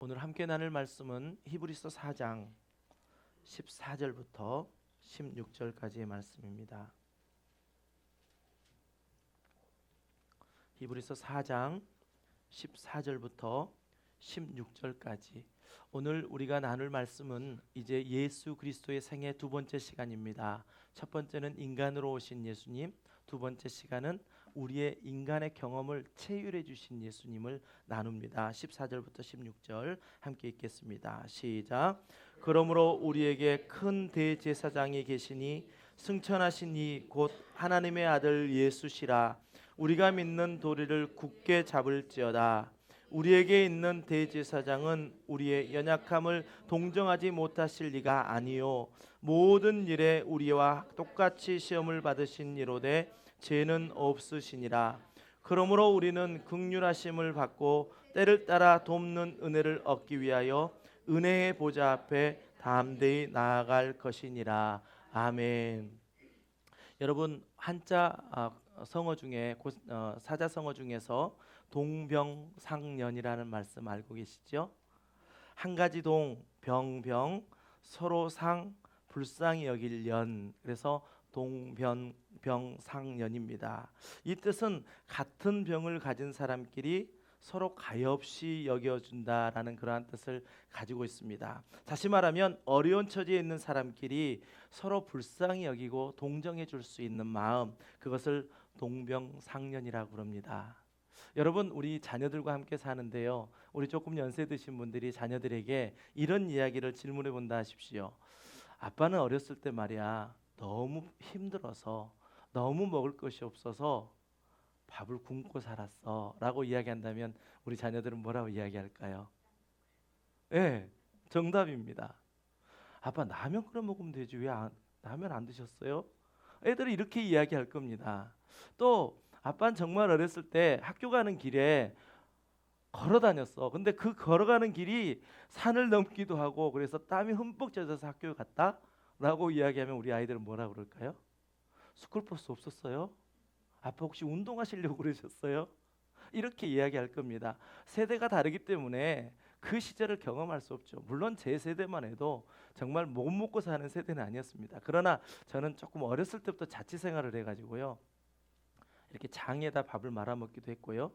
오늘 함께 나눌 말씀은 히브리서 4장 14절부터 16절까지의 말씀입니다. 히브리서 4장 14절부터 16절까지. 오늘 우리가 나눌 말씀은 이제 예수 그리스도의 생애 두 번째 시간입니다. 첫 번째는 인간으로 오신 예수님, 두 번째 시간은 우리의 인간의 경험을 체휼해 주신 예수님을 나눕니다. 14절부터 16절 함께 읽겠습니다. 시작. 그러므로 우리에게 큰 대제사장이 계시니 승천하신 이 곧 하나님의 아들 예수시라. 우리가 믿는 도리를 굳게 잡을지어다. 우리에게 있는 대제사장은 우리의 연약함을 동정하지 못하실 리가 아니요 모든 일에 우리와 똑같이 시험을 받으신 이로되 죄는 없으시니라. 그러므로 우리는 긍휼하심을 받고 때를 따라 돕는 은혜를 얻기 위하여 은혜의 보좌 앞에 담대히 나아갈 것이니라. 아멘. 여러분, 한자 성어 중에 사자성어 중에서 동병상련이라는 말씀 알고 계시죠? 한 가지 동, 병, 서로 상, 불쌍히 여길 연. 그래서 동병상련입니다. 이 뜻은 같은 병을 가진 사람끼리 서로 가엾이 여겨준다라는 그러한 뜻을 가지고 있습니다. 다시 말하면 어려운 처지에 있는 사람끼리 서로 불쌍히 여기고 동정해 줄 수 있는 마음, 그것을 동병상련이라고 부릅니다. 여러분, 우리 자녀들과 함께 사는데요, 우리 조금 연세 드신 분들이 자녀들에게 이런 이야기를 질문해 본다 하십시오. 아빠는 어렸을 때 말이야 너무 힘들어서 너무 먹을 것이 없어서 밥을 굶고 살았어 라고 이야기한다면 우리 자녀들은 뭐라고 이야기할까요? 네, 정답입니다. 아빠 라면 끓여 먹으면 되지 왜 라면 안 드셨어요? 애들이 이렇게 이야기할 겁니다. 또 아빠는 정말 어렸을 때 학교 가는 길에 걸어 다녔어. 근데 그 걸어가는 길이 산을 넘기도 하고 그래서 땀이 흠뻑 젖어서 학교에 갔다 라고 이야기하면 우리 아이들은 뭐라 그럴까요? 스쿨버스 없었어요? 아빠 혹시 운동하시려고 그러셨어요? 이렇게 이야기할 겁니다. 세대가 다르기 때문에 그 시절을 경험할 수 없죠. 물론 제 세대만 해도 정말 못 먹고 사는 세대는 아니었습니다. 그러나 저는 조금 어렸을 때부터 자취 생활을 해가지고요, 이렇게 장에다 밥을 말아 먹기도 했고요.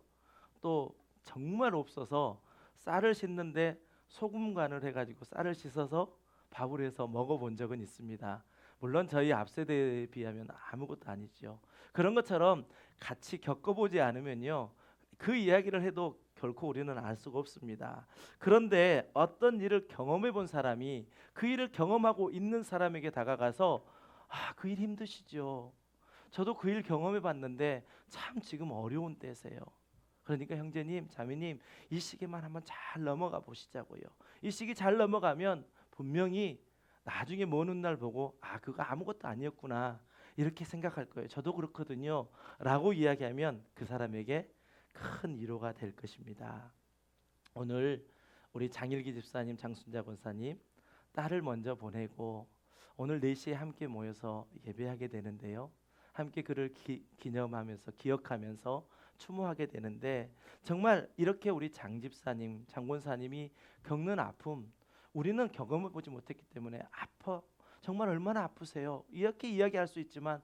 또 정말 없어서 쌀을 씻는데 소금 간을 해가지고 쌀을 씻어서 밥을 해서 먹어본 적은 있습니다. 물론 저희 앞 세대에 비하면 아무것도 아니죠. 그런 것처럼 같이 겪어보지 않으면요, 그 이야기를 해도 결코 우리는 알 수가 없습니다. 그런데 어떤 일을 경험해 본 사람이 그 일을 경험하고 있는 사람에게 다가가서 그 일 힘드시죠. 저도 그 일 경험해 봤는데 참 지금 어려운 때세요. 그러니까 형제님, 자매님, 이 시기만 한번 잘 넘어가 보시자고요. 이 시기 잘 넘어가면 분명히 나중에 먼 훗날 보고 그거 아무것도 아니었구나 이렇게 생각할 거예요. 저도 그렇거든요 라고 이야기하면 그 사람에게 큰 위로가 될 것입니다. 오늘 우리 장일기 집사님, 장순자 권사님 딸을 먼저 보내고 오늘 4시에 함께 모여서 예배하게 되는데요, 함께 그를 기념하면서 기억하면서 추모하게 되는데, 정말 이렇게 우리 장 집사님, 장 권사님이 겪는 아픔 우리는 경험해 보지 못했기 때문에 정말 얼마나 아프세요 이렇게 이야기할 수 있지만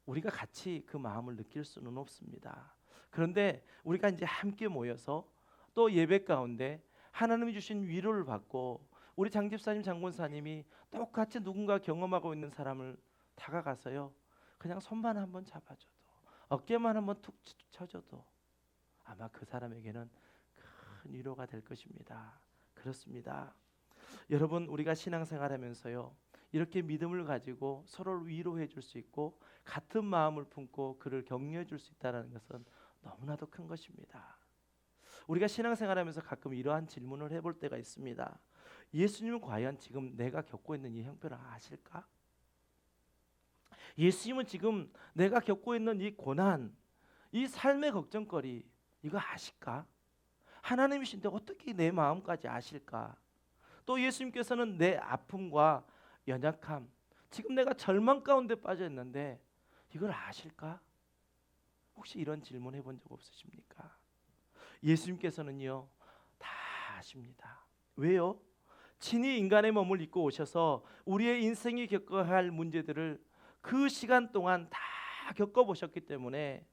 우리가 같이 그 마음을 느낄 수는 없습니다. 그런데 우리가 이제 함께 모여서 또 예배 가운데 하나님이 주신 위로를 받고 우리 장 집사님, 장 권사님이 똑같이 누군가 경험하고 있는 사람을 다가가서요, 그냥 손만 한번 잡아줘도, 어깨만 한번 툭 쳐줘도 아마 그 사람에게는 큰 위로가 될 것입니다. 그렇습니다. 여러분, 우리가 신앙생활하면서요, 이렇게 믿음을 가지고 서로를 위로해 줄 수 있고 같은 마음을 품고 그를 격려해 줄 수 있다는 것은 너무나도 큰 것입니다. 우리가 신앙생활하면서 가끔 이러한 질문을 해볼 때가 있습니다. 예수님은 과연 지금 내가 겪고 있는 이 형편을 아실까? 예수님은 지금 내가 겪고 있는 이 고난, 이 삶의 걱정거리 이거 아실까? 하나님이신데 어떻게 내 마음까지 아실까? 또 예수님께서는 내 아픔과 연약함, 지금 내가 절망 가운데 빠져 있는데 이걸 아실까? 혹시 이런 질문 해본 적 없으십니까? 예수님께서는요 다 아십니다. 왜요? 친히 인간의 몸을 입고 오셔서 우리의 인생이 겪어야 할 문제들을 그 시간 동안 다 겪어보셨기 때문에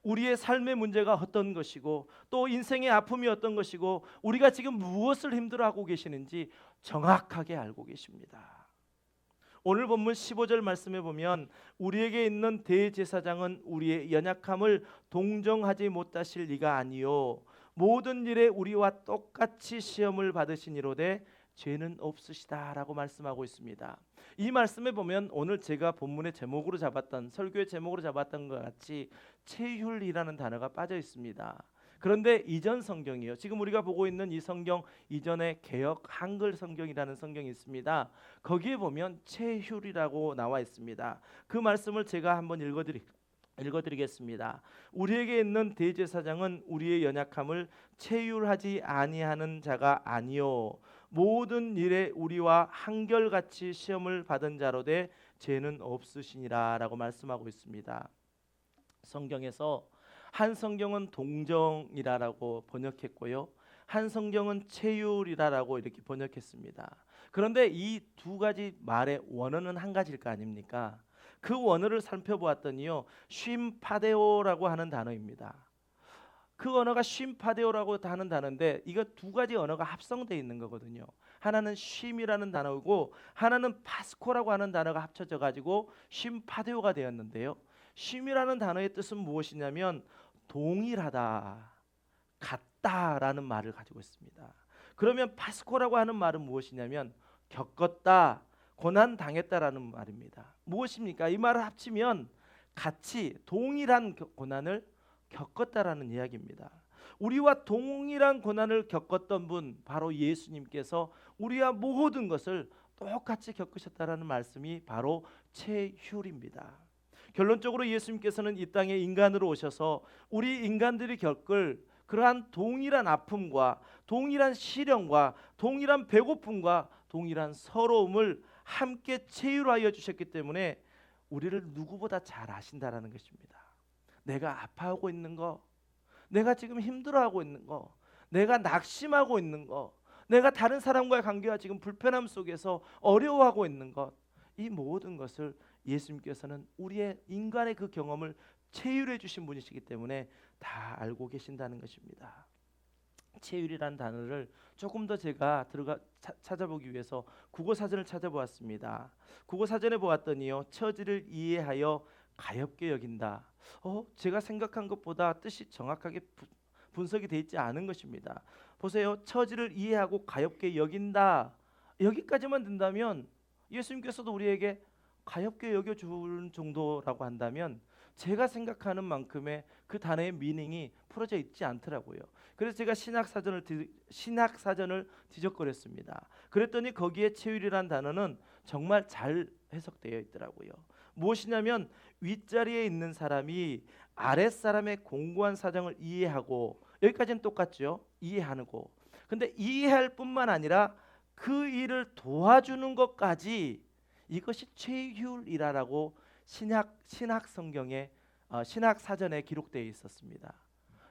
우리의 삶의 문제가 어떤 것이고 또 인생의 아픔이 어떤 것이고 우리가 지금 무엇을 힘들어하고 계시는지 정확하게 알고 계십니다. 오늘 본문 15절 말씀에 보면 우리에게 있는 대제사장은 우리의 연약함을 동정하지 못하실 리가 아니요 모든 일에 우리와 똑같이 시험을 받으시니로되 죄는 없으시다라고 말씀하고 있습니다. 이 말씀에 보면 오늘 제가 본문의 제목으로 잡았던 설교의 제목으로 잡았던 것 같이 체휼이라는 단어가 빠져 있습니다. 그런데 이전 성경이요. 지금 우리가 보고 있는 이 성경 이전에 개역 한글 성경이라는 성경이 있습니다. 거기에 보면 체휼이라고 나와 있습니다. 그 말씀을 제가 한번 읽어드리겠습니다. 우리에게 있는 대제사장은 우리의 연약함을 체휼하지 아니하는 자가 아니요 모든 일에 우리와 한결같이 시험을 받은 자로되 죄는 없으시니라라고 말씀하고 있습니다. 성경에서 한 성경은 동정이라고 번역했고요. 한 성경은 체휼이라고 이렇게 번역했습니다. 그런데 이 두 가지 말의 원어는 한 가지일 거 아닙니까? 그 원어를 살펴보았더니요. 쉼파데오라고 하는 단어입니다. 그 언어가 쉼파데오라고 하는 단어인데 이거 두 가지 언어가 합성되어 있는 거거든요. 하나는 쉼이라는 단어이고 하나는 파스코라고 하는 단어가 합쳐져 가지고 쉼파데오가 되었는데요. 쉼이라는 단어의 뜻은 무엇이냐면 동일하다, 같다라는 말을 가지고 있습니다. 그러면 파스코라고 하는 말은 무엇이냐면 겪었다, 고난 당했다라는 말입니다. 무엇입니까? 이 말을 합치면 같이 동일한 고난을 겪었다라는 이야기입니다. 우리와 동일한 고난을 겪었던 분 바로 예수님께서 우리와 모든 것을 똑같이 겪으셨다라는 말씀이 바로 체휼입니다. 결론적으로 예수님께서는 이 땅에 인간으로 오셔서 우리 인간들이 겪을 그러한 동일한 아픔과 동일한 시련과 동일한 배고픔과 동일한 서러움을 함께 체휼하여 주셨기 때문에 우리를 누구보다 잘 아신다라는 것입니다. 내가 아파하고 있는 거, 내가 지금 힘들어하고 있는 거, 내가 낙심하고 있는 거, 내가 다른 사람과의 관계가 지금 불편함 속에서 어려워하고 있는 것, 이 모든 것을 예수님께서는 우리의 인간의 그 경험을 체휼해 주신 분이시기 때문에 다 알고 계신다는 것입니다. 체휼이라는 단어를 조금 더 제가 찾아보기 위해서 국어사전을 찾아보았습니다. 국어사전에 보았더니요. 처지를 이해하여 가엾게 여긴다. 제가 생각한 것보다 뜻이 정확하게 분석이 되어 있지 않은 것입니다. 보세요. 처지를 이해하고 가엾게 여긴다. 여기까지만 든다면 예수님께서도 우리에게 가엾게 여겨주는 정도라고 한다면 제가 생각하는 만큼의 그 단어의 미닝이 풀어져 있지 않더라고요. 그래서 제가 신학사전을 뒤적거렸습니다. 그랬더니 거기에 체휼이라는 단어는 정말 잘 해석되어 있더라고요. 무엇이냐면 윗자리에 있는 사람이 아랫사람의 공고한 사정을 이해하고, 여기까지는 똑같죠. 이해하고. 근데 이해할 뿐만 아니라 그 일을 도와주는 것까지, 이것이 체휼이라고 신학 성경에 신학 사전에 기록되어 있었습니다.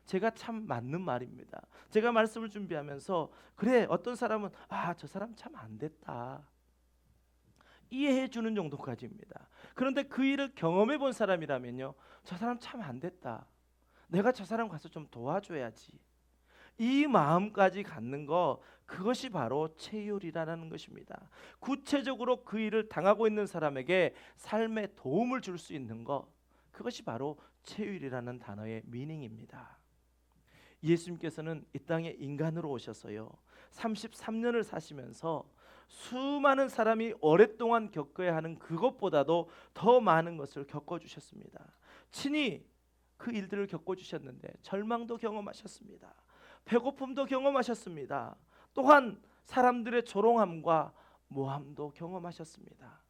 제가 참 맞는 말입니다. 제가 말씀을 준비하면서 그래, 어떤 사람은 저 사람 참 안 됐다, 이해해 주는 정도까지입니다. 그런데 그 일을 경험해 본 사람이라면요, 저 사람 참 안 됐다, 내가 저 사람 가서 좀 도와줘야지, 이 마음까지 갖는 거, 그것이 바로 체휼이라는 것입니다. 구체적으로 그 일을 당하고 있는 사람에게 삶에 도움을 줄 수 있는 것, 그것이 바로 체휼이라는 단어의 미닝입니다. 예수님께서는 이 땅에 인간으로 오셔서요 33년을 사시면서 수많은 사람이 오랫동안 겪어야 하는 그것보다도 더 많은 것을 겪어주셨습니다. 친히 그 일들을 겪어주셨는데 절망도 경험하셨습니다. 배고픔도 경험하셨습니다. 또한 사람들의 조롱함과 모함도 경험하셨습니다.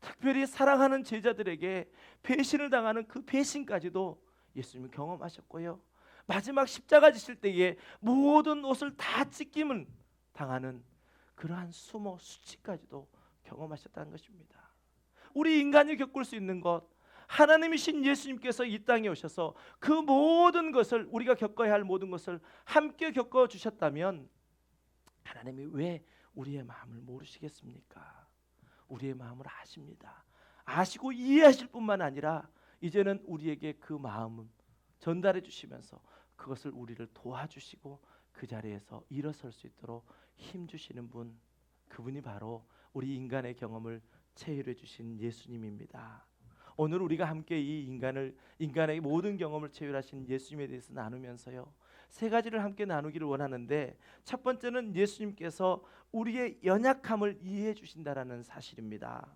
특별히 사랑하는 제자들에게 배신을 당하는 그 배신까지도 예수님이 경험하셨고요, 마지막 십자가 지실 때에 모든 옷을 다 찢김을 당하는 그러한 수모 수치까지도 경험하셨다는 것입니다. 우리 인간이 겪을 수 있는 것, 하나님이신 예수님께서 이 땅에 오셔서 그 모든 것을, 우리가 겪어야 할 모든 것을 함께 겪어주셨다면 하나님이 왜 우리의 마음을 모르시겠습니까? 우리의 마음을 아십니다. 아시고 이해하실 뿐만 아니라 이제는 우리에게 그 마음을 전달해 주시면서 그것을 우리를 도와주시고 그 자리에서 일어설 수 있도록 힘 주시는 분, 그분이 바로 우리 인간의 경험을 체휼해 주신 예수님입니다. 오늘 우리가 함께 이 인간의 모든 경험을 체휼하신 예수님에 대해서 나누면서요, 세 가지를 함께 나누기를 원하는데, 첫 번째는 예수님께서 우리의 연약함을 이해해 주신다라는 사실입니다.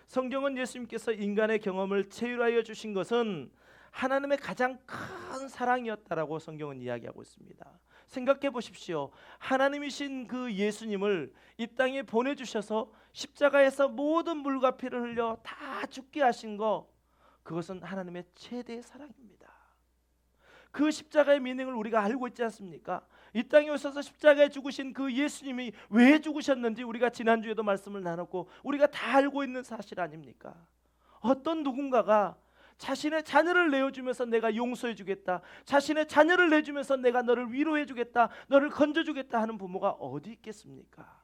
성경은 예수님께서 인간의 경험을 체휼하여 주신 것은 하나님의 가장 큰 사랑이었다라고 성경은 이야기하고 있습니다. 생각해 보십시오. 하나님이신 그 예수님을 이 땅에 보내주셔서 십자가에서 모든 물과 피를 흘려 다 죽게 하신 거, 그것은 하나님의 최대의 사랑입니다. 그 십자가의 미닝을 우리가 알고 있지 않습니까? 이 땅에 오셔서 십자가에 죽으신 그 예수님이 왜 죽으셨는지 우리가 지난주에도 말씀을 나눴고 우리가 다 알고 있는 사실 아닙니까? 어떤 누군가가 자신의 자녀를 내어주면서 내가 용서해 주겠다, 자신의 자녀를 내주면서 내가 너를 위로해 주겠다, 너를 건져주겠다 하는 부모가 어디 있겠습니까?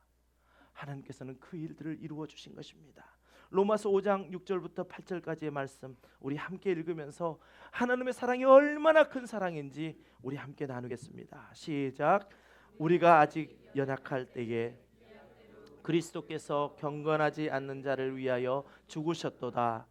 하나님께서는 그 일들을 이루어 주신 것입니다. 로마서 5장 6절부터 8절까지의 말씀 우리 함께 읽으면서 하나님의 사랑이 얼마나 큰 사랑인지 우리 함께 나누겠습니다. 시작. 우리가 아직 연약할 때에 그리스도께서 경건하지 않는 자를 위하여 죽으셨도다.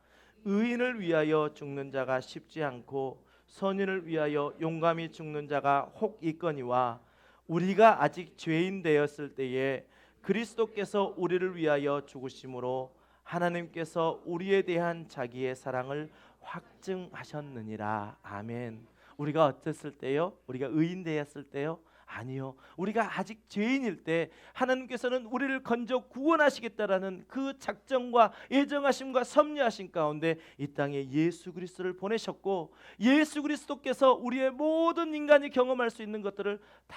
의인을 위하여 죽는 자가 쉽지 않고 선인을 위하여 용감히 죽는 자가 혹 있거니와 우리가 아직 죄인 되었을 때에 그리스도께서 우리를 위하여 죽으심으로 하나님께서 우리에 대한 자기의 사랑을 확증하셨느니라. 아멘. 우리가 어땠을 때요? 우리가 의인 되었을 때요? 아니요. 우리가 아직 죄인일 때 하나님께서는 우리를 건져 구원하시겠다라는 그 작정과 예정하심과 섭리하심 가운데 이 땅에 예수 그리스도를 보내셨고, 예수 그리스도께서 우리의 모든 인간이 경험할 수 있는 것들을 다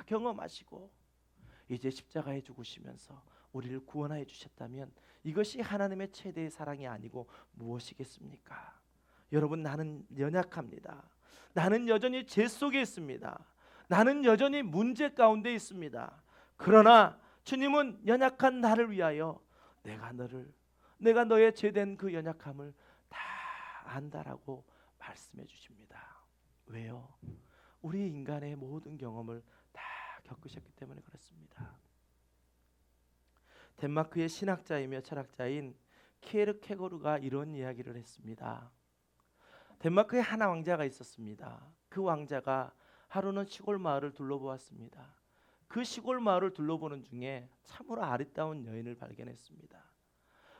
경험하시고 이제 십자가에 죽으시면서 우리를 구원하여 주셨다면 이것이 하나님의 최대의 사랑이 아니고 무엇이겠습니까? 여러분, 나는 연약합니다. 나는 여전히 죄 속에 있습니다. 나는 여전히 문제 가운데 있습니다. 그러나 주님은 연약한 나를 위하여 내가 너의 죄된 그 연약함을 다 안다라고 말씀해 주십니다. 왜요? 우리 인간의 모든 경험을 다 겪으셨기 때문에 그렇습니다. 덴마크의 신학자이며 철학자인 키에르케고르가 이런 이야기를 했습니다. 덴마크에 한 왕자가 있었습니다. 그 왕자가 하루는 시골 마을을 둘러보았습니다. 그 시골 마을을 둘러보는 중에 참으로 아리따운 여인을 발견했습니다.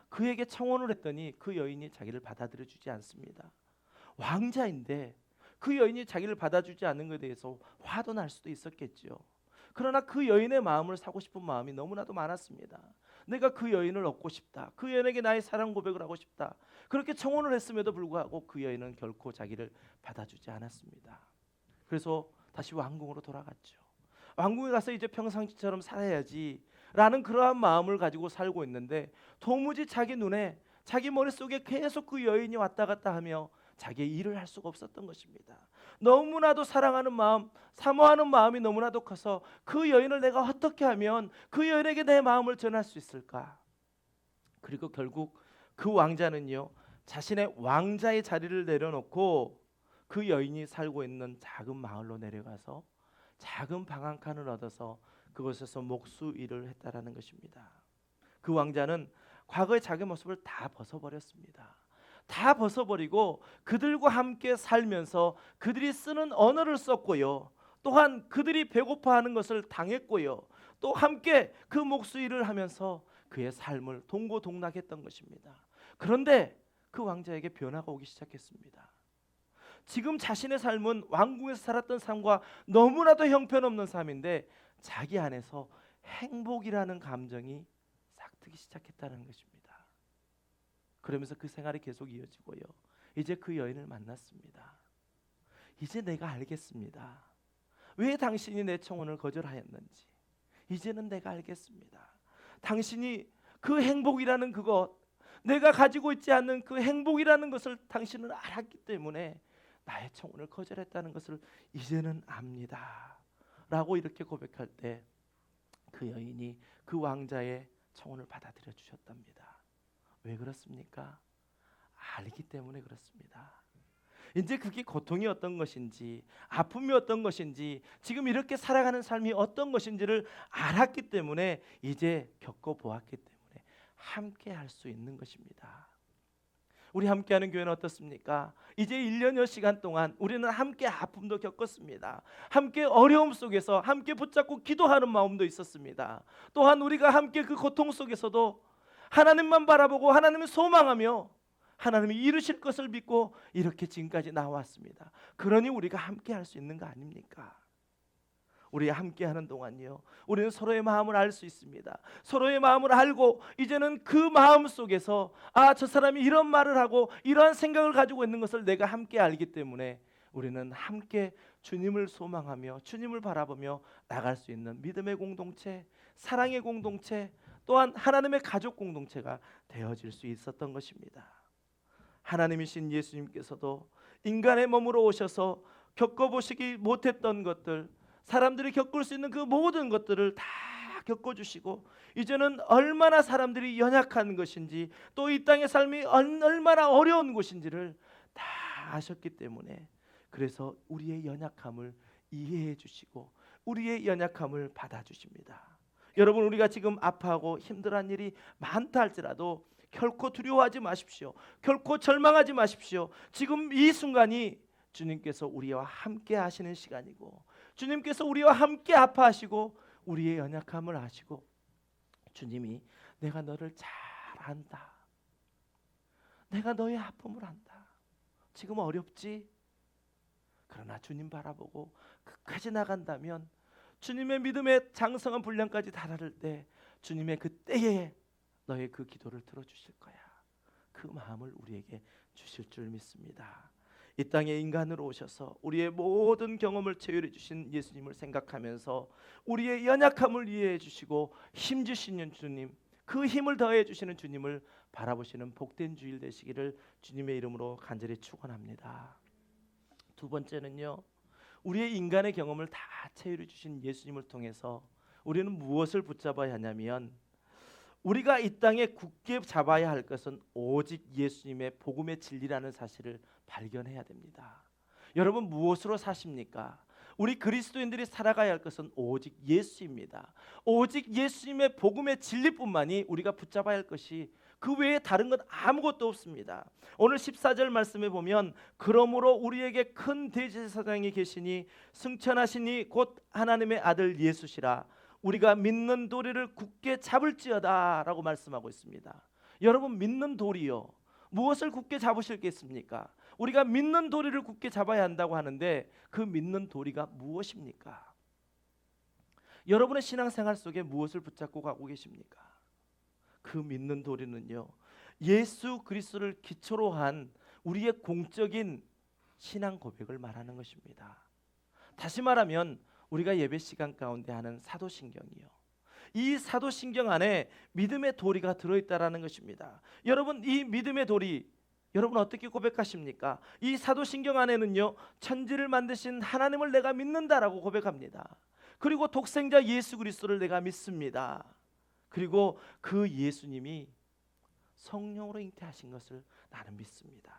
그에게 청혼을 했더니 그 여인이 자기를 받아들여 주지 않습니다. 왕자인데 그 여인이 자기를 받아주지 않는 것에 대해서 화도 날 수도 있었겠죠. 그러나 그 여인의 마음을 사고 싶은 마음이 너무나도 많았습니다. 내가 그 여인을 얻고 싶다. 그 여인에게 나의 사랑 고백을 하고 싶다. 그렇게 청혼을 했음에도 불구하고 그 여인은 결코 자기를 받아주지 않았습니다. 그래서 다시 왕궁으로 돌아갔죠. 왕궁에 가서 이제 평상시처럼 살아야지 라는 그러한 마음을 가지고 살고 있는데 도무지 자기 눈에, 자기 머릿속에 계속 그 여인이 왔다 갔다 하며 자기의 일을 할 수가 없었던 것입니다. 너무나도 사랑하는 마음, 사모하는 마음이 너무나도 커서 그 여인을 내가 어떻게 하면 그 여인에게 내 마음을 전할 수 있을까? 그리고 결국 그 왕자는요, 자신의 왕자의 자리를 내려놓고 그 여인이 살고 있는 작은 마을로 내려가서 작은 방 한 칸을 얻어서 그곳에서 목수일을 했다라는 것입니다. 그 왕자는 과거의 자기 모습을 다 벗어버렸습니다. 다 벗어버리고 그들과 함께 살면서 그들이 쓰는 언어를 썼고요, 또한 그들이 배고파하는 것을 당했고요, 또 함께 그 목수일을 하면서 그의 삶을 동고동락했던 것입니다. 그런데 그 왕자에게 변화가 오기 시작했습니다. 지금 자신의 삶은 왕궁에서 살았던 삶과 너무나도 형편없는 삶인데 자기 안에서 행복이라는 감정이 싹트기 시작했다는 것입니다. 그러면서 그 생활이 계속 이어지고요, 이제 그 여인을 만났습니다. 이제 내가 알겠습니다. 왜 당신이 내 청혼을 거절하였는지 이제는 내가 알겠습니다. 당신이 그 행복이라는 그것, 내가 가지고 있지 않는 그 행복이라는 것을 당신은 알았기 때문에 나의 청혼을 거절했다는 것을 이제는 압니다 라고 이렇게 고백할 때 그 여인이 그 왕자의 청혼을 받아들여 주셨답니다. 왜 그렇습니까? 알기 때문에 그렇습니다. 이제 그게 고통이 어떤 것인지, 아픔이 어떤 것인지, 지금 이렇게 살아가는 삶이 어떤 것인지를 알았기 때문에, 이제 겪어보았기 때문에 함께 할 수 있는 것입니다. 우리 함께하는 교회는 어떻습니까? 이제 1년여 시간 동안 우리는 함께 아픔도 겪었습니다. 함께 어려움 속에서 함께 붙잡고 기도하는 마음도 있었습니다. 또한 우리가 함께 그 고통 속에서도 하나님만 바라보고 하나님을 소망하며 하나님이 이루실 것을 믿고 이렇게 지금까지 나왔습니다. 그러니 우리가 함께 할 수 있는 거 아닙니까? 우리 함께하는 동안요, 우리는 서로의 마음을 알 수 있습니다. 서로의 마음을 알고 이제는 그 마음 속에서 저 사람이 이런 말을 하고 이러한 생각을 가지고 있는 것을 내가 함께 알기 때문에 우리는 함께 주님을 소망하며 주님을 바라보며 나갈 수 있는 믿음의 공동체, 사랑의 공동체, 또한 하나님의 가족 공동체가 되어질 수 있었던 것입니다. 하나님이신 예수님께서도 인간의 몸으로 오셔서 겪어보시기 못했던 것들, 사람들이 겪을 수 있는 그 모든 것들을 다 겪어주시고 이제는 얼마나 사람들이 연약한 것인지, 또 이 땅의 삶이 얼마나 어려운 것인지를 다 아셨기 때문에, 그래서 우리의 연약함을 이해해 주시고 우리의 연약함을 받아주십니다. 여러분, 우리가 지금 아파하고 힘들어한 일이 많다 할지라도 결코 두려워하지 마십시오. 결코 절망하지 마십시오. 지금 이 순간이 주님께서 우리와 함께 하시는 시간이고, 주님께서 우리와 함께 아파하시고 우리의 연약함을 아시고, 주님이 내가 너를 잘 안다, 내가 너의 아픔을 안다, 지금 어렵지? 그러나 주님 바라보고 끝까지 나간다면 주님의 믿음의 장성한 분량까지 달할 때 주님의 그 때에 너의 그 기도를 들어주실 거야. 그 마음을 우리에게 주실 줄 믿습니다. 이 땅에 인간으로 오셔서 우리의 모든 경험을 체휼해 주신 예수님을 생각하면서 우리의 연약함을 이해해 주시고 힘 주시는 주님, 그 힘을 더해 주시는 주님을 바라보시는 복된 주일 되시기를 주님의 이름으로 간절히 축원합니다. 두 번째는요, 우리의 인간의 경험을 다 체휼해 주신 예수님을 통해서 우리는 무엇을 붙잡아야 하냐면, 우리가 이 땅에 굳게 잡아야 할 것은 오직 예수님의 복음의 진리라는 사실을 발견해야 됩니다. 여러분, 무엇으로 사십니까? 우리 그리스도인들이 살아가야 할 것은 오직 예수입니다. 오직 예수님의 복음의 진리뿐만이 우리가 붙잡아야 할 것이, 그 외에 다른 건 아무것도 없습니다. 오늘 14절 말씀에 보면, 그러므로 우리에게 큰 대제사장이 계시니 승천하시니 곧 하나님의 아들 예수시라, 우리가 믿는 도리를 굳게 잡을지어다 라고 말씀하고 있습니다. 여러분, 믿는 도리요, 무엇을 굳게 잡으실겠습니까? 우리가 믿는 도리를 굳게 잡아야 한다고 하는데, 그 믿는 도리가 무엇입니까? 여러분의 신앙생활 속에 무엇을 붙잡고 가고 계십니까? 그 믿는 도리는요, 예수 그리스도를 기초로 한 우리의 공적인 신앙 고백을 말하는 것입니다. 다시 말하면 우리가 예배 시간 가운데 하는 사도신경이요, 이 사도신경 안에 믿음의 도리가 들어있다라는 것입니다. 여러분, 이 믿음의 도리, 여러분 어떻게 고백하십니까? 이 사도신경 안에는요, 천지를 만드신 하나님을 내가 믿는다라고 고백합니다. 그리고 독생자 예수 그리스도를 내가 믿습니다. 그리고 그 예수님이 성령으로 잉태하신 것을 나는 믿습니다.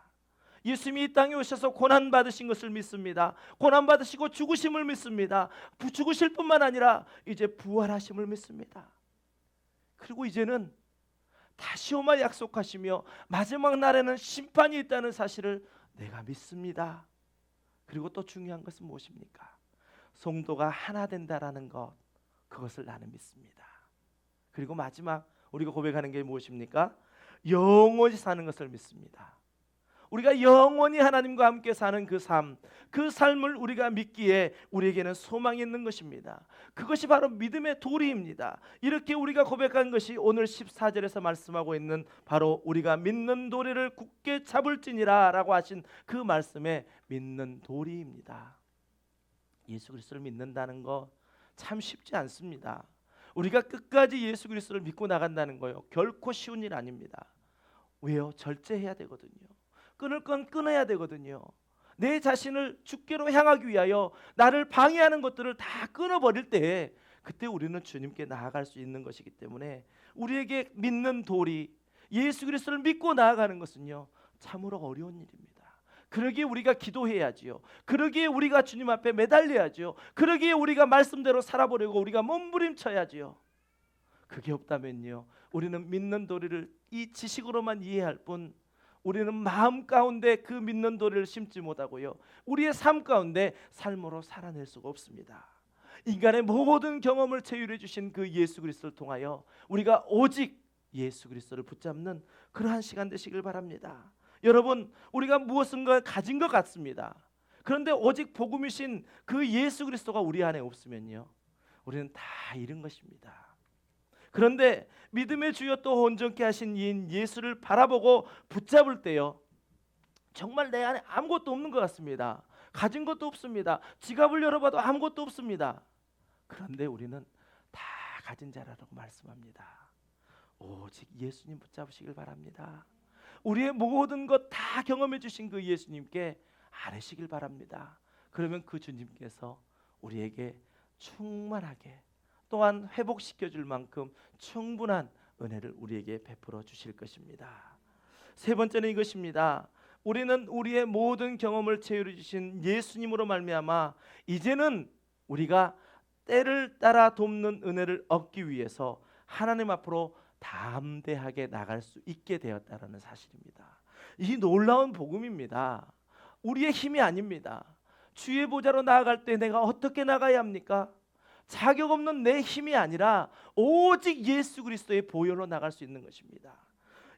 예수님이 이 땅에 오셔서 고난 받으신 것을 믿습니다. 고난 받으시고 죽으심을 믿습니다. 죽으실 뿐만 아니라 이제 부활하심을 믿습니다. 그리고 이제는 다시 오마 약속하시며 마지막 날에는 심판이 있다는 사실을 내가 믿습니다. 그리고 또 중요한 것은 무엇입니까? 성도가 하나 된다라는 것, 그것을 나는 믿습니다. 그리고 마지막 우리가 고백하는 게 무엇입니까? 영원히 사는 것을 믿습니다. 우리가 영원히 하나님과 함께 사는 그 삶, 그 삶을 우리가 믿기에 우리에게는 소망이 있는 것입니다. 그것이 바로 믿음의 도리입니다. 이렇게 우리가 고백한 것이 오늘 14절에서 말씀하고 있는 바로 우리가 믿는 도리를 굳게 잡을지니라 라고 하신 그 말씀의 믿는 도리입니다. 예수 그리스도를 믿는다는 거 참 쉽지 않습니다. 우리가 끝까지 예수 그리스도를 믿고 나간다는 거요, 결코 쉬운 일 아닙니다. 왜요? 절제해야 되거든요. 끊을 건 끊어야 되거든요. 내 자신을 주께로 향하기 위하여 나를 방해하는 것들을 다 끊어버릴 때, 그때 우리는 주님께 나아갈 수 있는 것이기 때문에 우리에게 믿는 도리, 예수 그리스도를 믿고 나아가는 것은요 참으로 어려운 일입니다. 그러기에 우리가 기도해야지요. 그러기에 우리가 주님 앞에 매달려야지요. 그러기에 우리가 말씀대로 살아보려고 우리가 몸부림쳐야지요. 그게 없다면요 우리는 믿는 도리를 이 지식으로만 이해할 뿐 우리는 마음 가운데 그 믿는 도리를 심지 못하고요 우리의 삶 가운데 삶으로 살아낼 수가 없습니다. 인간의 모든 경험을 체휼해 주신 그 예수 그리스도를 통하여 우리가 오직 예수 그리스도를 붙잡는 그러한 시간 되시길 바랍니다. 여러분, 우리가 무엇인가 가진 것 같습니다. 그런데 오직 복음이신 그 예수 그리스도가 우리 안에 없으면요 우리는 다 잃은 것입니다. 그런데 믿음의 주여 또 온전케 하신 이인 예수를 바라보고 붙잡을 때요 정말 내 안에 아무것도 없는 것 같습니다. 가진 것도 없습니다. 지갑을 열어봐도 아무것도 없습니다. 그런데 우리는 다 가진 자라고 말씀합니다. 오직 예수님 붙잡으시길 바랍니다. 우리의 모든 것 다 경험해 주신 그 예수님께 아뢰시길 바랍니다. 그러면 그 주님께서 우리에게 충만하게 또한 회복시켜 줄 만큼 충분한 은혜를 우리에게 베풀어 주실 것입니다. 세 번째는 이것입니다. 우리는 우리의 모든 경험을 체휼해 주신 예수님으로 말미암아 이제는 우리가 때를 따라 돕는 은혜를 얻기 위해서 하나님 앞으로 담대하게 나갈 수 있게 되었다라는 사실입니다. 이 놀라운 복음입니다. 우리의 힘이 아닙니다. 주의 보좌로 나아갈 때 내가 어떻게 나가야 합니까? 자격 없는 내 힘이 아니라 오직 예수 그리스도의 보혈로 나갈 수 있는 것입니다.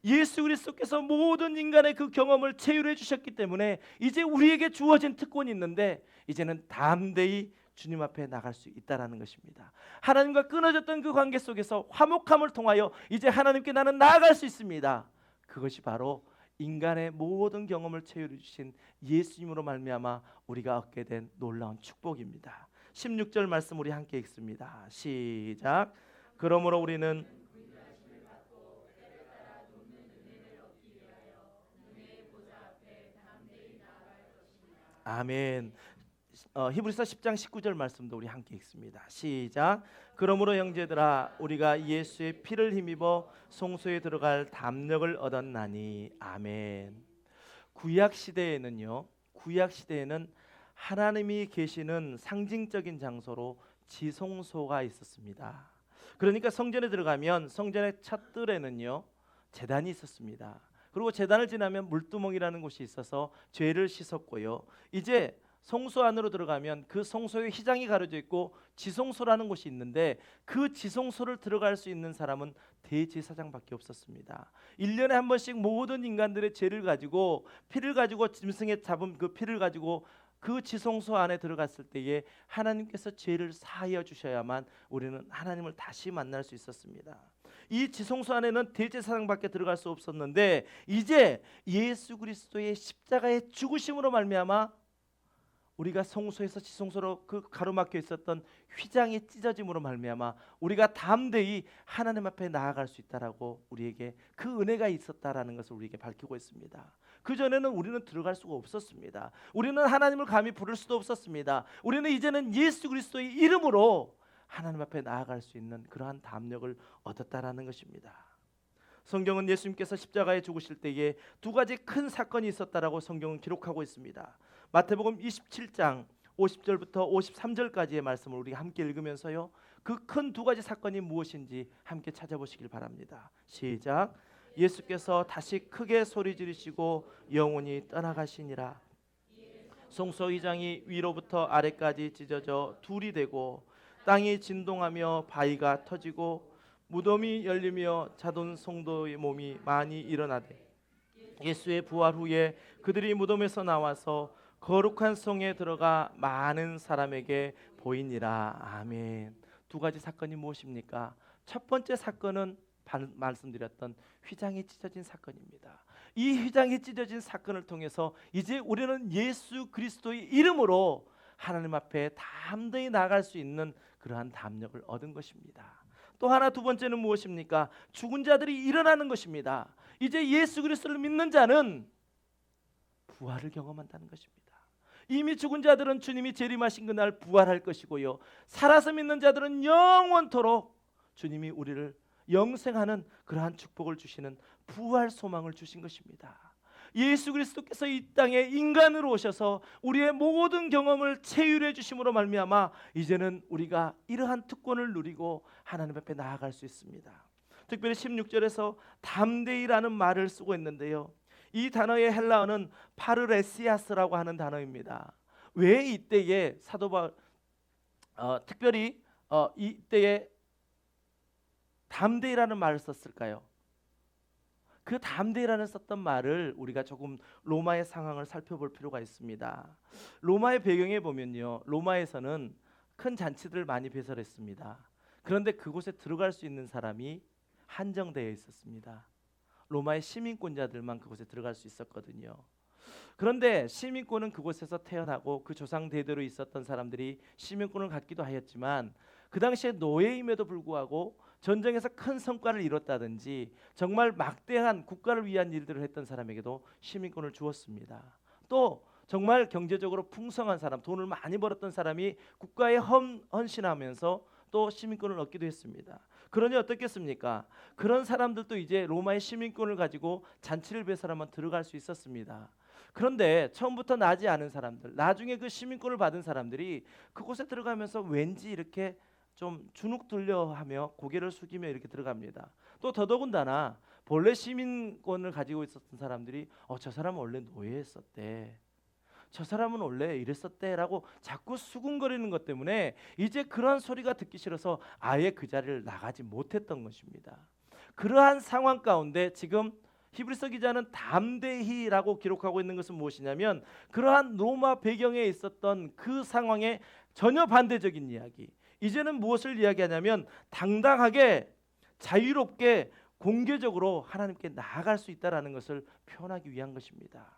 예수 그리스도께서 모든 인간의 그 경험을 체휼해 주셨기 때문에 이제 우리에게 주어진 특권이 있는데 이제는 담대히 주님 앞에 나갈 수 있다라는 것입니다. 하나님과 끊어졌던 그 관계 속에서 화목함을 통하여 이제 하나님께 나는 나아갈 수 있습니다. 그것이 바로 인간의 모든 경험을 체휼해 주신 예수님으로 말미암아 우리가 얻게 된 놀라운 축복입니다. 16절 말씀 우리 함께 읽습니다. 시작. 그러므로 우리는 아멘. 히브리서 10장 19절 말씀도 우리 함께 읽습니다. 시작. 그러므로 형제들아 우리가 예수의 피를 힘입어 성소에 들어갈 담력을 얻었나니 아멘. 구약 시대에는 하나님이 계시는 상징적인 장소로 지성소가 있었습니다. 그러니까 성전에 들어가면 성전의 찻들에는요 제단이 있었습니다. 그리고 제단을 지나면 물두멍이라는 곳이 있어서 죄를 씻었고요. 이제 성소 안으로 들어가면 그 성소에 휘장이 가려져 있고 지성소라는 곳이 있는데 그 지성소를 들어갈 수 있는 사람은 대제사장밖에 없었습니다. 1년에 한 번씩 모든 인간들의 죄를 가지고 피를 가지고 짐승에 잡은 그 피를 가지고 그 지성소 안에 들어갔을 때에 하나님께서 죄를 사하여 주셔야만 우리는 하나님을 다시 만날 수 있었습니다. 이 지성소 안에는 대제사장밖에 들어갈 수 없었는데 이제 예수 그리스도의 십자가의 죽으심으로 말미암아 우리가 성소에서 지성소로 그 가로막혀 있었던 휘장이 찢어짐으로 말미암아 우리가 담대히 하나님 앞에 나아갈 수 있다라고 우리에게 그 은혜가 있었다라는 것을 우리에게 밝히고 있습니다. 그 전에는 우리는 들어갈 수가 없었습니다. 우리는 하나님을 감히 부를 수도 없었습니다. 우리는 이제는 예수 그리스도의 이름으로 하나님 앞에 나아갈 수 있는 그러한 담력을 얻었다라는 것입니다. 성경은 예수님께서 십자가에 죽으실 때에 두 가지 큰 사건이 있었다라고 성경은 기록하고 있습니다. 마태복음 27장 50절부터 53절까지의 말씀을 우리 함께 읽으면서요. 그 큰 두 가지 사건이 무엇인지 함께 찾아보시길 바랍니다. 시작. 예수께서 다시 크게 소리 지르시고 영원히 떠나가시니라. 성소 휘장이 위로부터 아래까지 찢어져 둘이 되고 땅이 진동하며 바위가 터지고 무덤이 열리며 자돈 성도의 몸이 많이 일어나되 예수의 부활 후에 그들이 무덤에서 나와서 거룩한 성에 들어가 많은 사람에게 보이니라. 아멘. 두 가지 사건이 무엇입니까? 첫 번째 사건은 말씀드렸던 휘장이 찢어진 사건입니다. 이 휘장이 찢어진 사건을 통해서 이제 우리는 예수 그리스도의 이름으로 하나님 앞에 담대히 나아갈 수 있는 그러한 담력을 얻은 것입니다. 또 하나 두 번째는 무엇입니까? 죽은 자들이 일어나는 것입니다. 이제 예수 그리스도를 믿는 자는 부활을 경험한다는 것입니다. 이미 죽은 자들은 주님이 재림하신 그날 부활할 것이고요, 살아서 믿는 자들은 영원토록 주님이 우리를 영생하는 그러한 축복을 주시는 부활 소망을 주신 것입니다. 예수 그리스도께서 이 땅에 인간으로 오셔서 우리의 모든 경험을 체휼해 주심으로 말미암아 이제는 우리가 이러한 특권을 누리고 하나님 앞에 나아갈 수 있습니다. 특별히 16절에서 담대히라는 말을 쓰고 있는데요, 이 단어의 헬라어는 파르레시아스라고 하는 단어입니다. 왜 이때에 사도 바울 특별히 이때에 담대히라는 말을 썼을까요? 그 담대히라는 썼던 말을 우리가 조금 로마의 상황을 살펴볼 필요가 있습니다. 로마의 배경에 보면요, 로마에서는 큰 잔치들을 많이 배설했습니다. 그런데 그곳에 들어갈 수 있는 사람이 한정되어 있었습니다. 로마의 시민권자들만 그곳에 들어갈 수 있었거든요. 그런데 시민권은 그곳에서 태어나고 그 조상 대대로 있었던 사람들이 시민권을 갖기도 하였지만, 그 당시에 노예임에도 불구하고 전쟁에서 큰 성과를 이뤘다든지 정말 막대한 국가를 위한 일들을 했던 사람에게도 시민권을 주었습니다. 또 정말 경제적으로 풍성한 사람, 돈을 많이 벌었던 사람이 국가에 헌신하면서 또 시민권을 얻기도 했습니다. 그러니 어떻겠습니까? 그런 사람들도 이제 로마의 시민권을 가지고 잔치를 배설하면 들어갈 수 있었습니다. 그런데 처음부터 나지 않은 사람들, 나중에 그 시민권을 받은 사람들이 그곳에 들어가면서 왠지 이렇게 좀 주눅 들려하며 고개를 숙이며 이렇게 들어갑니다. 또 더더군다나 본래 시민권을 가지고 있었던 사람들이 저 사람은 원래 노예했었대, 저 사람은 원래 이랬었대라고 자꾸 수군거리는 것 때문에 이제 그런 소리가 듣기 싫어서 아예 그 자리를 나가지 못했던 것입니다. 그러한 상황 가운데 지금 히브리서 기자는 담대히라고 기록하고 있는 것은 무엇이냐면, 그러한 로마 배경에 있었던 그 상황에 전혀 반대적인 이야기, 이제는 무엇을 이야기하냐면 당당하게 자유롭게 공개적으로 하나님께 나아갈 수 있다라는 것을 표현하기 위한 것입니다.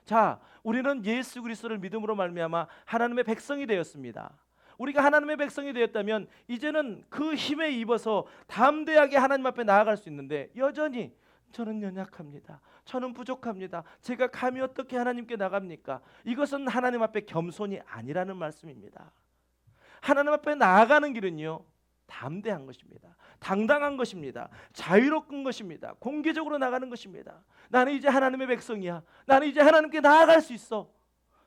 자, 우리는 예수 그리스도를 믿음으로 말미암아 하나님의 백성이 되었습니다. 우리가 하나님의 백성이 되었다면 이제는 그 힘에 입어서 담대하게 하나님 앞에 나아갈 수 있는데, 여전히 저는 연약합니다, 저는 부족합니다, 제가 감히 어떻게 하나님께 나갑니까? 이것은 하나님 앞에 겸손이 아니라는 말씀입니다. 하나님 앞에 나아가는 길은요, 담대한 것입니다. 당당한 것입니다. 자유로운 것입니다. 공개적으로 나가는 것입니다. 나는 이제 하나님의 백성이야, 나는 이제 하나님께 나아갈 수 있어.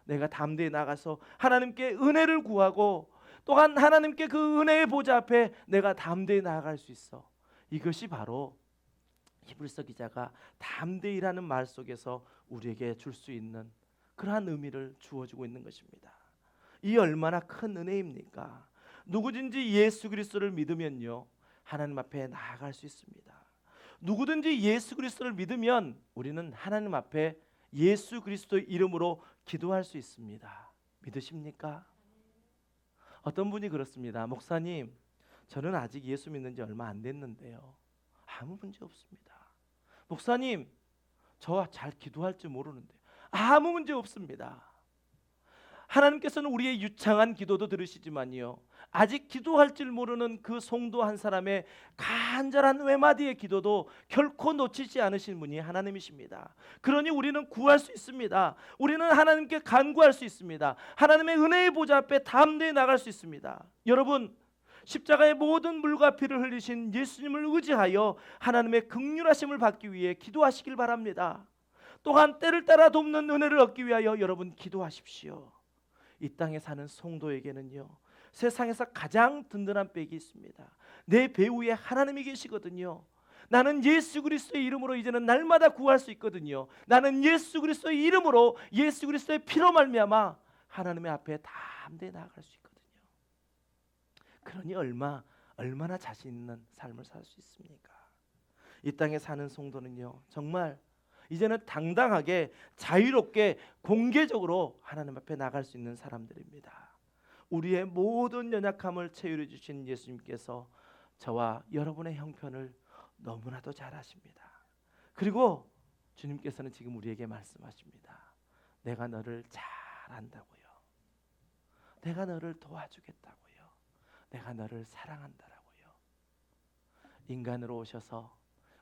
내가 담대히 나가서 하나님께 은혜를 구하고 또한 하나님께 그 은혜의 보좌 앞에 내가 담대히 나아갈 수 있어. 이것이 바로 히브리서 기자가 담대히라는 말 속에서 우리에게 줄 수 있는 그러한 의미를 주어주고 있는 것입니다. 이 얼마나 큰 은혜입니까? 누구든지 예수 그리스도를 믿으면요, 하나님 앞에 나아갈 수 있습니다. 누구든지 예수 그리스도를 믿으면 우리는 하나님 앞에 예수 그리스도의 이름으로 기도할 수 있습니다. 믿으십니까? 어떤 분이 그렇습니다. 목사님, 저는 아직 예수 믿는 지 얼마 안 됐는데요, 아무 문제 없습니다. 목사님, 저 잘 기도할 줄 모르는데 아무 문제 없습니다. 하나님께서는 우리의 유창한 기도도 들으시지만요, 아직 기도할 줄 모르는 그 성도 한 사람의 간절한 외마디의 기도도 결코 놓치지 않으신 분이 하나님이십니다. 그러니 우리는 구할 수 있습니다. 우리는 하나님께 간구할 수 있습니다. 하나님의 은혜의 보좌 앞에 담대히 나갈 수 있습니다. 여러분, 십자가의 모든 물과 피를 흘리신 예수님을 의지하여 하나님의 긍휼하심을 받기 위해 기도하시길 바랍니다. 또한 때를 따라 돕는 은혜를 얻기 위하여 여러분 기도하십시오. 이 땅에 사는 성도에게는요, 세상에서 가장 든든한 백이 있습니다. 내 배후에 하나님이 계시거든요. 나는 예수 그리스도의 이름으로 이제는 날마다 구할 수 있거든요. 나는 예수 그리스도의 이름으로, 예수 그리스도의 피로 말미암아 하나님의 앞에 담대히 나아갈 수 있거든요. 그러니 얼마나 자신 있는 삶을 살 수 있습니까? 이 땅에 사는 성도는요, 정말 이제는 당당하게 자유롭게 공개적으로 하나님 앞에 나갈 수 있는 사람들입니다. 우리의 모든 연약함을 체휼해 주신 예수님께서 저와 여러분의 형편을 너무나도 잘 아십니다. 그리고 주님께서는 지금 우리에게 말씀하십니다. 내가 너를 잘 안다고요. 내가 너를 도와주겠다고요. 내가 너를 사랑한다라고요. 인간으로 오셔서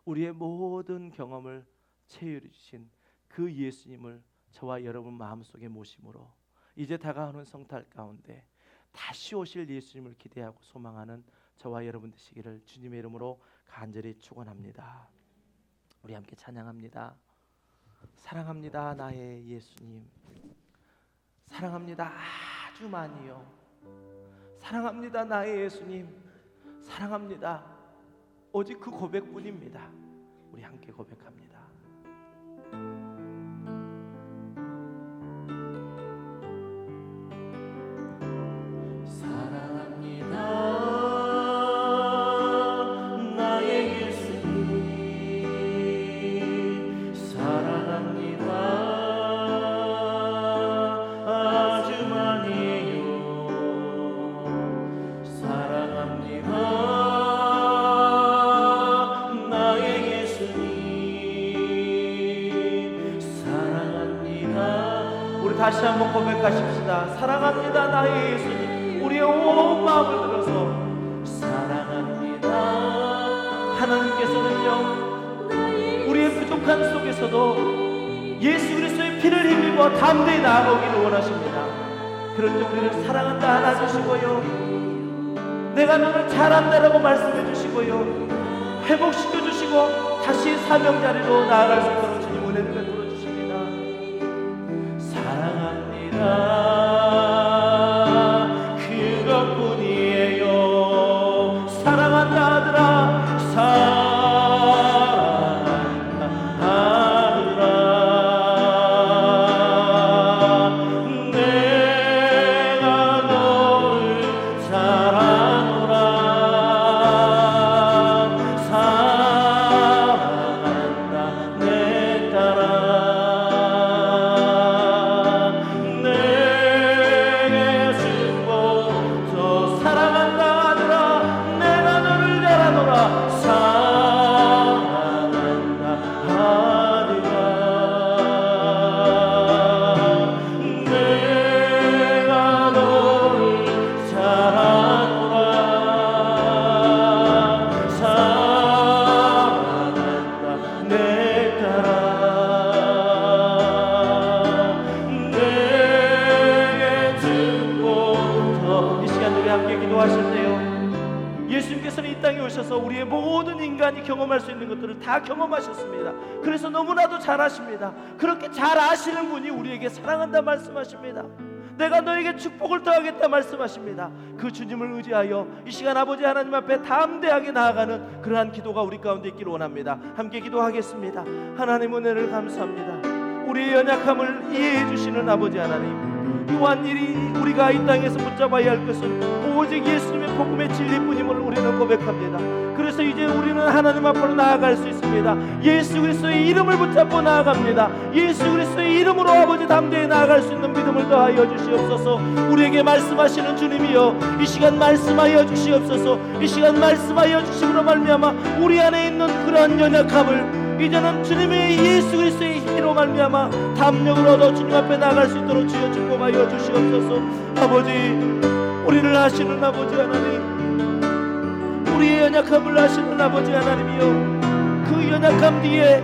우리의 모든 경험을 체휼해 주신 그 예수님을 저와 여러분 마음속에 모심으로 이제 다가오는 성탄 가운데 다시 오실 예수님을 기대하고 소망하는 저와 여러분 되시기를 주님의 이름으로 간절히 축원합니다. 우리 함께 찬양합니다. 사랑합니다 나의 예수님, 사랑합니다 아주 많이요, 사랑합니다 나의 예수님, 사랑합니다. 오직 그 고백뿐입니다. 우리 함께 고백합니다. 다시 한번 고백하십시다. 사랑합니다 나의 예수님. 우리의 온 마음을 들어서 사랑합니다. 하나님께서는요 우리의 부족한 속에서도 예수 그리스도의 피를 힘입어 담대히 나아가기를 원하십니다. 그럴 때 우리를 사랑한다 하나 주시고요, 내가 너를 잘한다라고 말씀해 주시고요, 회복시켜 주시고 다시 사명 자리로 나아갈 수 있도록 주님 은혜를 베풀어 주십니다. 사랑합니다 그것뿐이에요. 사랑한다 하더라, 사랑한다 하더라. 내가 너를 사랑하노라. 사랑한다 내 딸아. 예수님께서는 이 땅에 오셔서 우리의 모든 인간이 경험할 수 있는 것들을 다 경험하셨습니다. 그래서 너무나도 잘 아십니다. 그렇게 잘 아시는 분이 우리에게 사랑한다 말씀하십니다. 내가 너에게 축복을 더하겠다 말씀하십니다. 그 주님을 의지하여 이 시간 아버지 하나님 앞에 담대하게 나아가는 그러한 기도가 우리 가운데 있기를 원합니다. 함께 기도하겠습니다. 하나님 은혜를 감사합니다. 우리의 연약함을 이해해 주시는 아버지 하나님, 유한일이 우리가 이 땅에서 붙잡아야 할 것은 오직 예수님의 복음의 진리뿐임을 우리는 고백합니다. 그래서 이제 우리는 하나님 앞으로 나아갈 수 있습니다. 예수 그리스도의 이름을 붙잡고 나아갑니다. 예수 그리스도의 이름으로 아버지 담대히 나아갈 수 있는 믿음을 더하여 주시옵소서. 우리에게 말씀하시는 주님이여, 이 시간 말씀하여 주시옵소서. 이 시간 말씀하여 주심으로 말미암아 우리 안에 있는 그러한 연약함을 이제는 주님의 예수 그리스도의 힘으로 말미암아 담력을 얻어 주님 앞에 나갈 수 있도록 주여 축복하여 주시옵소서. 아버지, 우리를 아시는 아버지 하나님, 우리의 연약함을 아시는 아버지 하나님이여, 그 연약함 뒤에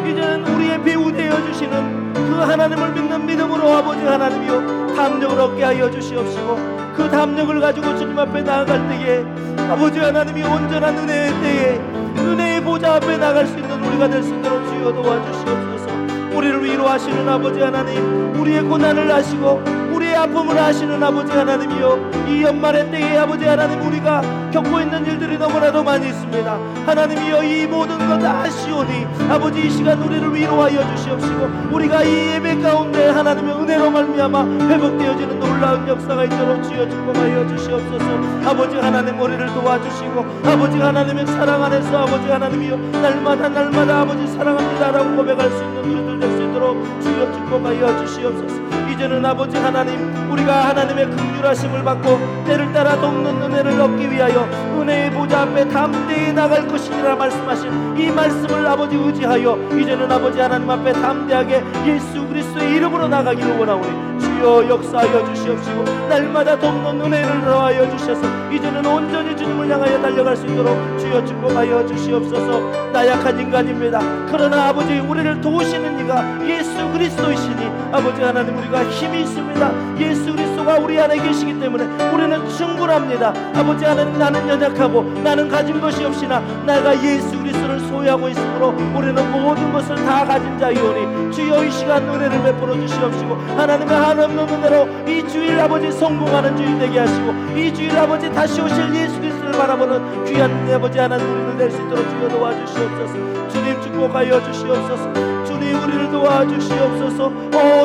이제는 우리의 배우 되어 주시는 그 하나님을 믿는 믿음으로 아버지 하나님이여 담력을 얻게 하여 주시옵시고, 그 담력을 가지고 주님 앞에 나아갈 때에 아버지 하나님이 온전한 은혜의 때에 은혜의 보좌 앞에 나갈 수 있는 우리가 될 수 있도록 주여 도와주시옵소서. 우리를 위로하시는 아버지 하나님, 우리의 고난을 아시고 우리의 아픔을 아시는 아버지 하나님이여, 이 연말의 때에 아버지 하나님 우리가 겪고 있는 일들이 너무나도 많이 있습니다. 하나님이여, 이 모든 것 아시오니 아버지 이 시간 우리를 위로하여 주시옵시고, 우리가 이 예배 가운데 하나님의 은혜로 말미암아 회복되어지는 놀라운 역사가 있도록 주여 축복하여 주시옵소서. 아버지 하나님 우리를 도와주시고, 아버지 하나님의 사랑 안에서 아버지 하나님이여 날마다 아버지 사랑합니다라고 고백할 수 있는 우리들 될 수 있도록 주여 축복하여 주시옵소서. 이제는 아버지 하나님, 우리가 하나님의 긍휼하심을 받고 때를 따라 돕는 은혜를 얻기 위하여 은혜의 보좌 앞에 담대히 나갈 것이니라 말씀하신 이 말씀을 아버지 의지하여 이제는 아버지 하나님 앞에 담대하게 예수 그리스도의 이름으로 나가기를 원하오니 주여 주여 역사하여 주시옵시고 날마다 돕는 은혜를 더하여 주셔서 이제는 온전히 주님을 향하여 달려갈 수 있도록 주여 축복하여 주시옵소서. 나약한 인간입니다. 그러나 아버지 우리를 도우시는 이가 예수 그리스도이시니 아버지 하나님 우리가 힘이 있습니다. 예수 그리스도가 우리 안에 계시기 때문에 우리는 충분합니다. 아버지 하나님 나는 연약하고 나는 가진 것이 없으나 내가 예수 그리스도를 소유하고 있으므로 우리는 모든 것을 다 가진 자이오니 주여 이 시간 은혜를 베풀어 주시옵시고 하나님의 한없는 은혜로 이 주일 아버지 성공하는 주일 되게 하시고 이 주일 아버지 다시 오실 예수 그리스도를 바라보는 귀한 아버지 하나님 우리를 낼 수 있도록 주여 도와주시옵소서. 주님 축복하여 주시옵소서. 주님 우리를 도와주시옵소서.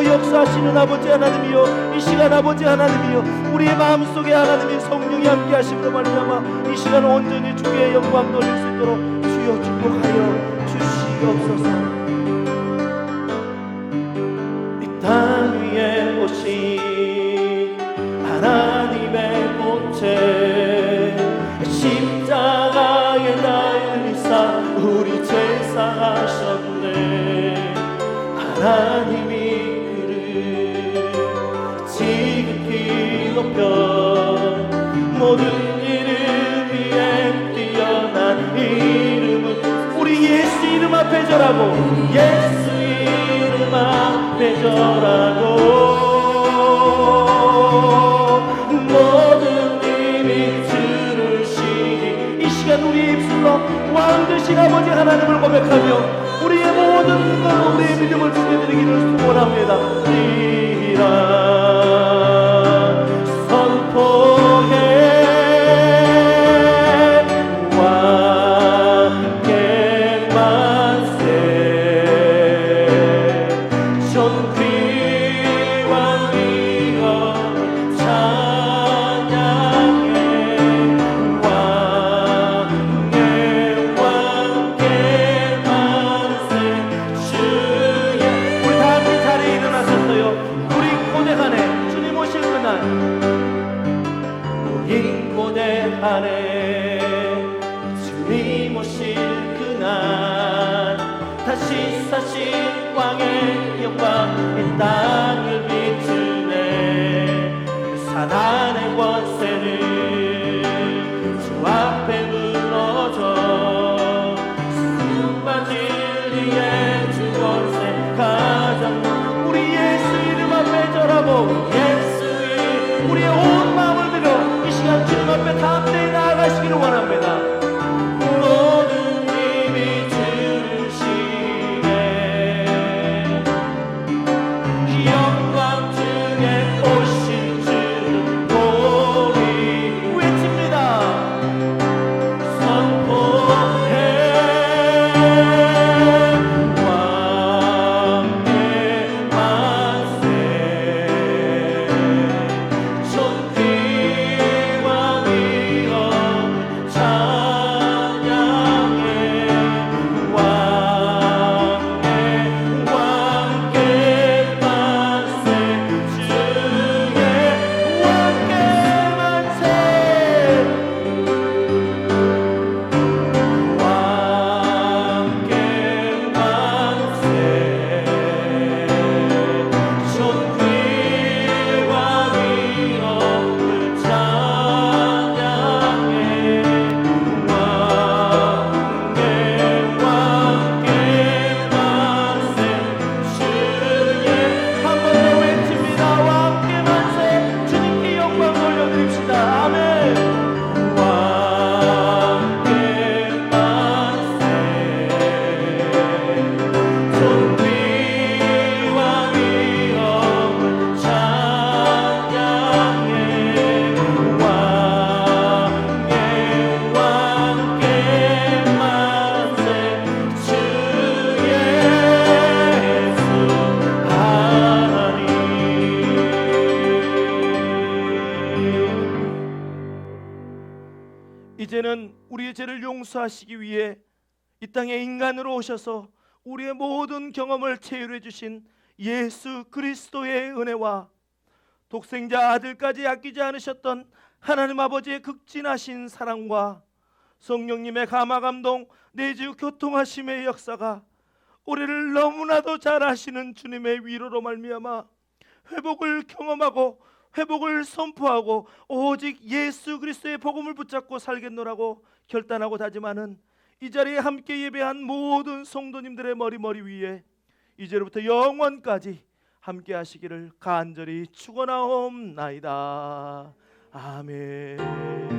역사하시는 아버지 하나님이여 이 시간 아버지 하나님이여 우리의 마음속에 하나님의 성령이 함께 하심으로 말미암아 이 시간 온전히 주의 영광 돌릴 수 있도록 주여 축복하여 주시옵소서. 이 땅 위에 오신 하나님의 본체 십자가에 달리사 우리 죄 사하셨네. 하나님이 그를 지극히 높여 모든 이름 위에 뛰어난 이름은 우리 예수 이름 앞에 절하고 예수 이름 앞에 절하고 모든 님이 들으시니 이 시간 우리 입술로 왕 되신 아버지 하나님을 고백하며 우리의 모든 것 우리의 믿음을 드리기를 소원합니다. 선포해 왕께 만세 존귀와 위엄 찬양해 왕께 만세 주의 우리 다 함께 자리에 일어나셨어요. 우리 고대하네 주님 오실 그날 우리 고대하네 주님 오실 그날 다시 사신 왕의 영광 이 땅을 비추네. 사단의 권세는 주 앞에 무너져 승만 진리의 주 권세 가장 우리 예수 이름 앞에 절하고 예수 이름 우리의 온 마음을 들여 이 시간 주님 앞에 담대히 나아가시기를 원합니다. 모든 님이 들으시네 영광 중에 오신 주는 우리 외칩니다. 선포해 왕께 만세 존귀와 위엄 찬양해 왕께 만세 주의 왕께 만세 왕께 만세 존귀와 위엄을 찬양해 왕께 만세 주의 한 번 더 외칩니다. 왕께 만세 주님께 영광 돌려드립시다. 아멘. 왕께 만세 존귀와 위엄을 찬양해 왕께 만세 주 예수 하나님. 이제는 우리의 죄를 용서하시기 위해 이 땅에 인간으로 오셔서 우리의 모든 경험을 체휼해 주신 예수 그리스도의 은혜와 독생자 아들까지 아끼지 않으셨던 하나님 아버지의 극진하신 사랑과 성령님의 감화감동 내주 교통하심의 역사가 우리를 너무나도 잘 아시는 주님의 위로로 말미암아 회복을 경험하고 회복을 선포하고 오직 예수 그리스도의 복음을 붙잡고 살겠노라고 결단하고 다짐하는 이 자리에 함께 예배한 모든 성도님들의 머리 위에 이제로부터 영원까지 함께 하시기를 간절히 축원하옵나이다. 아멘.